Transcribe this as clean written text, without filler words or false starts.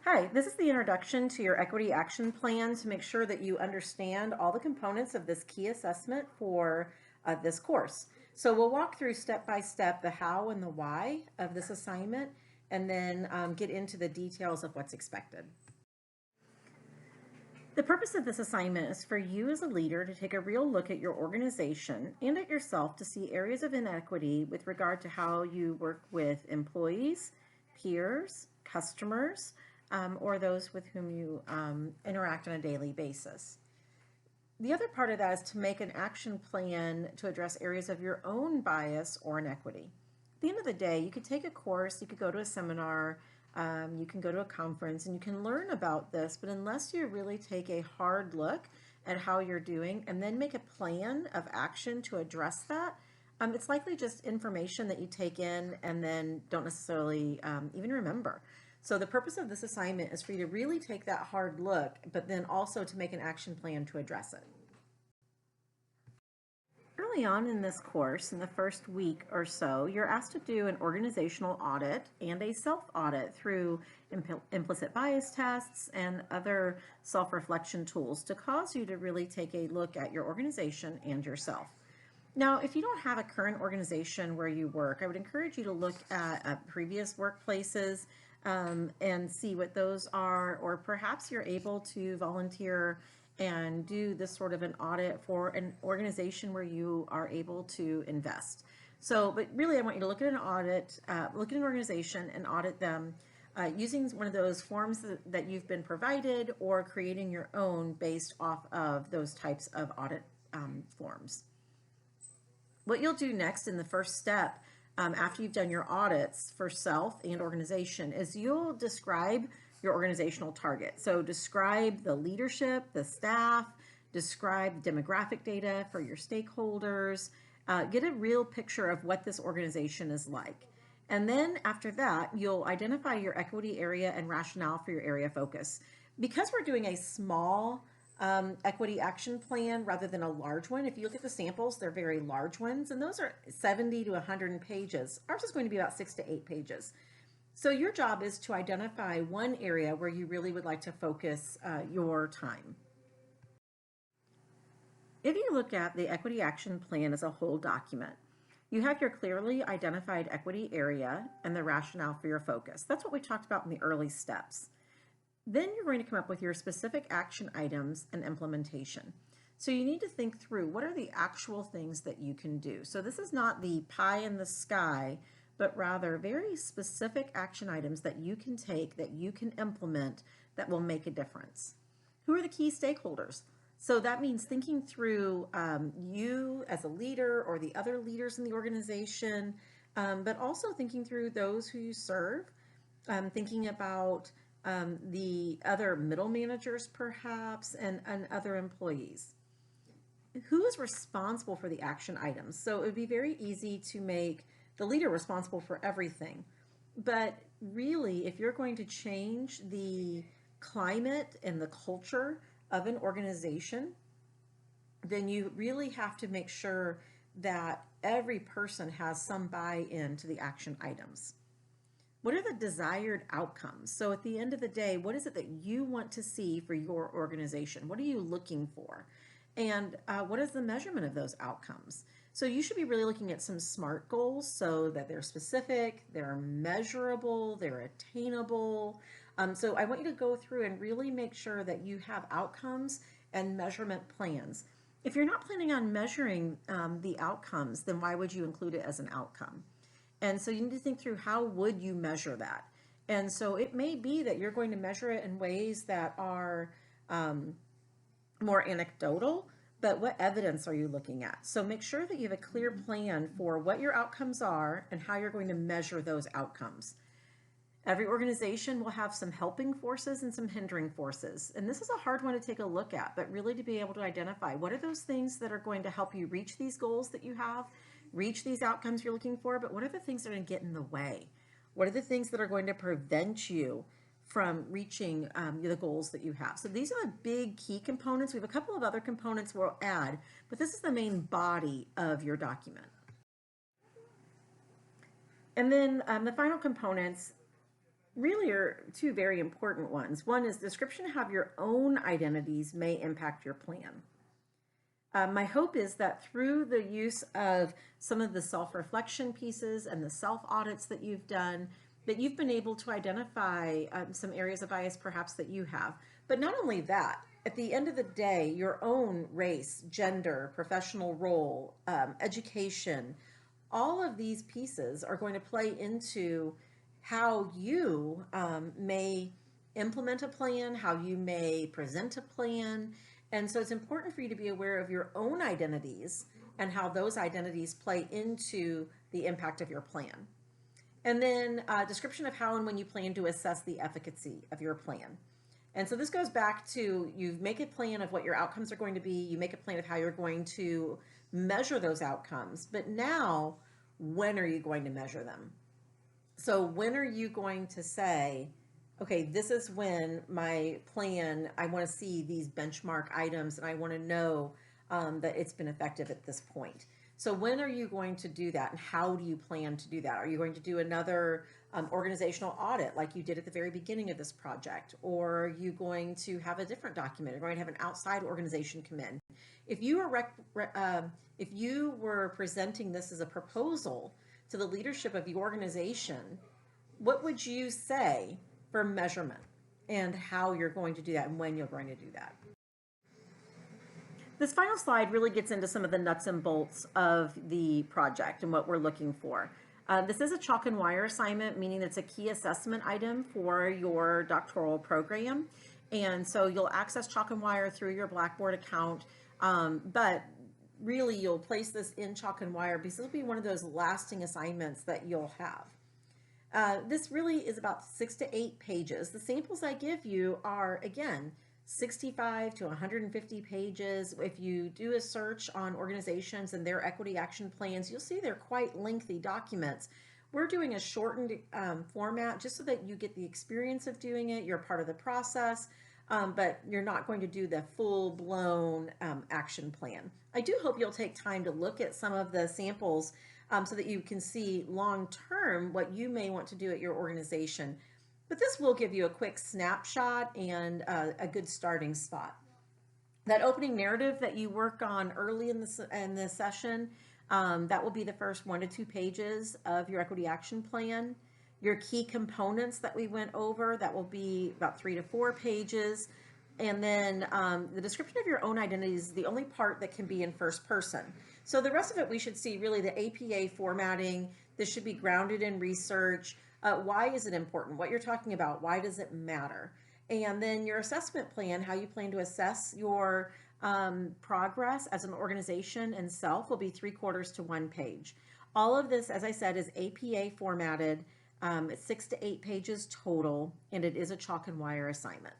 Hi, this is the introduction to your equity action plan to make sure that you understand all the components of this key assessment for this course. So we'll walk through step by step the how and the why of this assignment, and then get into the details of what's expected. The purpose of this assignment is for you as a leader to take a real look at your organization and at yourself to see areas of inequity with regard to how you work with employees, peers, customers, or those with whom you interact on a daily basis. The other part of that is to make an action plan to address areas of your own bias or inequity. At the end of the day, you could take a course, you could go to a seminar, you can go to a conference, and you can learn about this, but unless you really take a hard look at how you're doing and then make a plan of action to address that, it's likely just information that you take in and then don't necessarily even remember. So the purpose of this assignment is for you to really take that hard look, but then also to make an action plan to address it. Early on in this course, in the first week or so, you're asked to do an organizational audit and a self-audit through implicit bias tests and other self-reflection tools to cause you to really take a look at your organization and yourself. Now, if you don't have a current organization where you work, I would encourage you to look at previous workplaces and see what those are, or perhaps you're able to volunteer and do this sort of an audit for an organization where you are able to invest. So, but really I want you to look at an audit, look at an organization and audit them using one of those forms that you've been provided, or creating your own based off of those types of audit forms. What you'll do next in the first step after you've done your audits for self and organization is you'll describe your organizational target. So describe the leadership, the staff, describe demographic data for your stakeholders, get a real picture of what this organization is like. And then after that, you'll identify your equity area and rationale for your area of focus. Because we're doing a small equity action plan rather than a large one. If you look at the samples, they're very large ones, and those are 70 to 100 pages. Ours is going to be about 6 to 8 pages. So your job is to identify one area where you really would like to focus your time. If you look at the equity action plan as a whole document, you have your clearly identified equity area and the rationale for your focus. That's what we talked about in the early steps. Then you're going to come up with your specific action items and implementation. So you need to think through what are the actual things that you can do. So this is not the pie in the sky, but rather very specific action items that you can take, that you can implement, that will make a difference. Who are the key stakeholders? So that means thinking through you as a leader or the other leaders in the organization, but also thinking through those who you serve, thinking about the other middle managers perhaps, and other employees. Who is responsible for the action items? So it would be very easy to make the leader responsible for everything. But really, if you're going to change the climate and the culture of an organization, then you really have to make sure that every person has some buy-in to the action items. What are the desired outcomes? So at the end of the day, what is it that you want to see for your organization? What are you looking for? And what is the measurement of those outcomes? So you should be really looking at some SMART goals so that they're specific, they're measurable, they're attainable. So I want you to go through and really make sure that you have outcomes and measurement plans. If you're not planning on measuring the outcomes, then why would you include it as an outcome? And so you need to think through, how would you measure that? And so it may be that you're going to measure it in ways that are more anecdotal, but what evidence are you looking at? So make sure that you have a clear plan for what your outcomes are and how you're going to measure those outcomes. Every organization will have some helping forces and some hindering forces. And this is a hard one to take a look at, but really to be able to identify what are those things that are going to help you reach these goals that you have, reach these outcomes you're looking for, but what are the things that are going to get in the way? What are the things that are going to prevent you from reaching the goals that you have? So these are the big key components. We have a couple of other components we'll add, but this is the main body of your document. And then the final components really are two very important ones. One is description of how your own identities may impact your plan. My hope is that through the use of some of the self-reflection pieces and the self-audits that you've done, that you've been able to identify some areas of bias perhaps that you have. But not only that, at the end of the day, your own race, gender, professional role, education, all of these pieces are going to play into how you may implement a plan, how you may present a plan. And so it's important for you to be aware of your own identities and how those identities play into the impact of your plan. And then description of how and when you plan to assess the efficacy of your plan. And so this goes back to, you make a plan of what your outcomes are going to be, you make a plan of how you're going to measure those outcomes, but now, when are you going to measure them? So when are you going to say, okay, this is when my plan, I want to see these benchmark items and I want to know that it's been effective at this point. So when are you going to do that, and how do you plan to do that? Are you going to do another organizational audit like you did at the very beginning of this project? Or are you going to have a different document? You're going to have an outside organization come in. If you were presenting this as a proposal to the leadership of the organization, what would you say for measurement and how you're going to do that and when you're going to do that? This final slide really gets into some of the nuts and bolts of the project and what we're looking for. This is a chalk and wire assignment, meaning it's a key assessment item for your doctoral program. And so you'll access chalk and wire through your Blackboard account, but really you'll place this in chalk and wire because this will be one of those lasting assignments that you'll have. This really is about 6 to 8 pages. The samples I give you are, again, 65 to 150 pages. If you do a search on organizations and their equity action plans, you'll see they're quite lengthy documents. We're doing a shortened format just so that you get the experience of doing it. You're part of the process, but you're not going to do the full-blown action plan. I do hope you'll take time to look at some of the samples so that you can see long-term what you may want to do at your organization. But this will give you a quick snapshot and a good starting spot. That opening narrative that you work on early in the session, that will be the first 1 to 2 pages of your equity action plan. Your key components that we went over, that will be about 3 to 4 pages. And then the description of your own identity is the only part that can be in first person. So the rest of it, we should see really the APA formatting. This should be grounded in research. Why is it important? What you're talking about, why does it matter? And then your assessment plan, how you plan to assess your progress as an organization and self, will be 3/4 to 1 page. All of this, as I said, is APA formatted. It's 6 to 8 pages total, and it is a chalk and wire assignment.